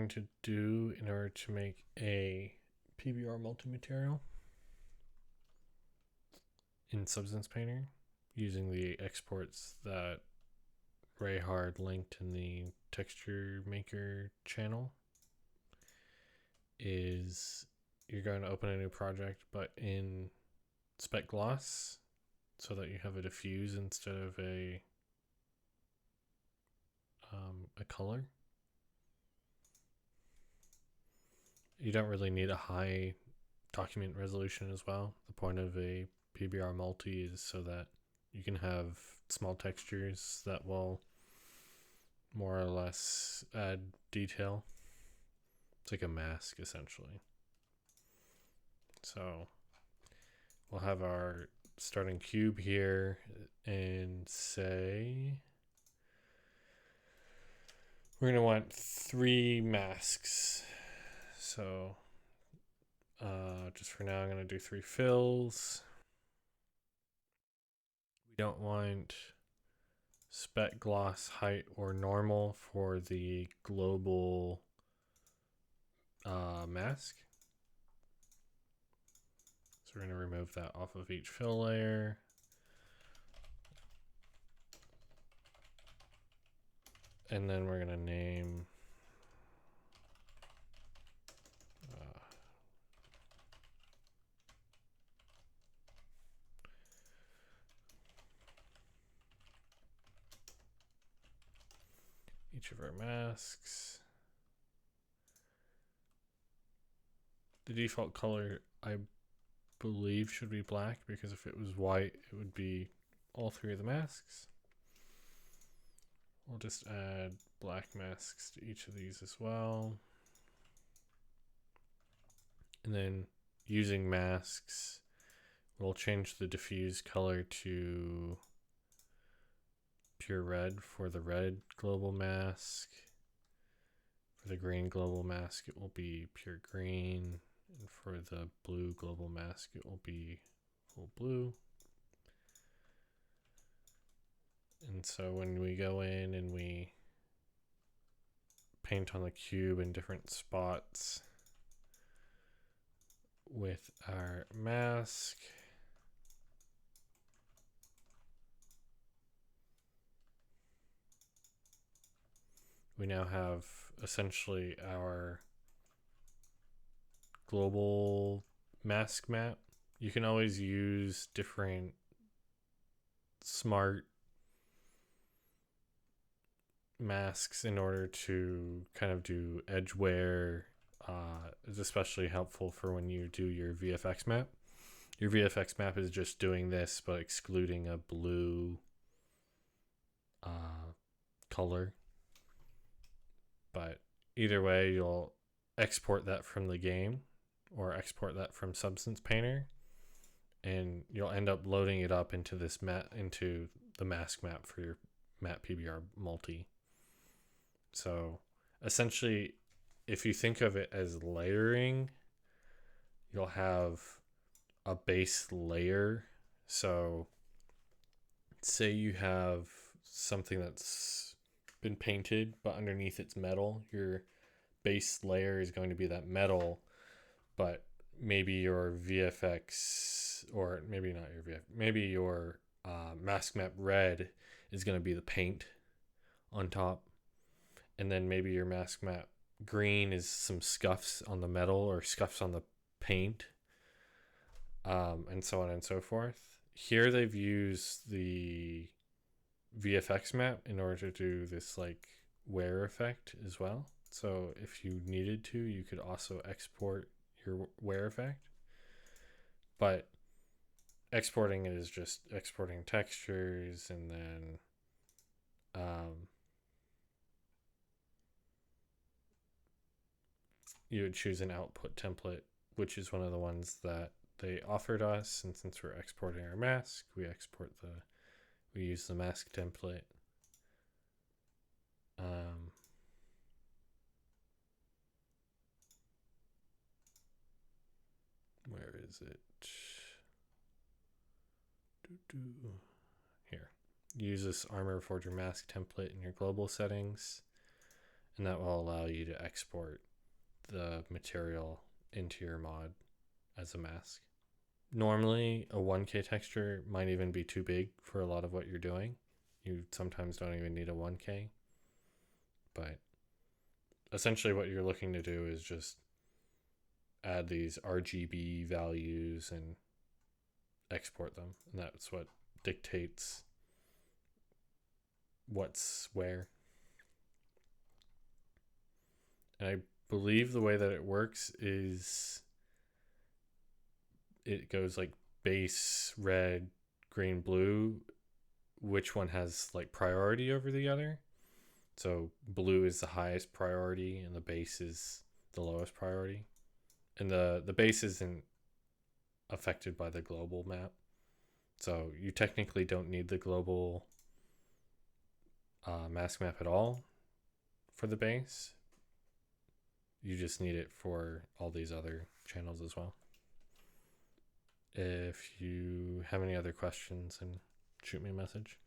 going to do in order to make a PBR multi-material in Substance Painter using the exports that Rayhard linked in the texture maker channel is you're going to open a new project, but in spec gloss, so that you have a diffuse instead of a color. You don't really need a high document resolution as well. The point of a PBR multi is so that you can have small textures that will more or less add detail. It's like a mask essentially. So we'll have our starting cube here and say we're going to want 3 masks. So just for now, I'm going to do 3 fills. We don't want spec gloss height or normal for the global mask. So we're going to remove that off of each fill layer. And then we're going to name each of our masks. The default color, I believe, should be black, because if it was white, it would be all 3 of the masks. We'll just add black masks to each of these as well. And then using masks, we'll change the diffuse color to pure red for the red global mask. For the green global mask, it will be pure green. And for the blue global mask, it will be full blue. And so when we go in and we paint on the cube in different spots with our mask, we now have essentially our global mask map. You can always use different smart masks in order to kind of do edge wear. It's especially helpful for when you do your VFX map. Your VFX map is just doing this but excluding a blue color. But either way, you'll export that from the game or export that from Substance Painter, and you'll end up loading it up into this into the mask map for your Matte PBR multi. So essentially, if you think of it as layering, you'll have a base layer. So say you have something that's been painted, but underneath it's metal. Your base layer is going to be that metal, but maybe your VFX, or maybe not your VFX, maybe your mask map red is going to be the paint on top. And then maybe your mask map green is some scuffs on the metal or scuffs on the paint, and so on and so forth. Here they've used the VFX map in order to do this like wear effect as well. So if you needed to, you could also export your wear effect. But exporting it is just exporting textures, and then you would choose an output template, which is one of the ones that they offered us. And since we're exporting our mask, we use the mask template. Where is it? Here. Use this Armor Forger mask template in your global settings. and that will allow you to export the material into your mod as a mask. Normally, a 1K texture might even be too big for a lot of what you're doing. You sometimes don't even need a 1K. But essentially what you're looking to do is just add these RGB values and export them. And that's what dictates what's where. And I believe the way that it works is it goes like base, red, green, blue. Which one has like priority over the other? So blue is the highest priority and the base is the lowest priority. And the base isn't affected by the global map. So you technically don't need the global mask map at all for the base. You just need it for all these other channels as well. If you have any other questions, then shoot me a message.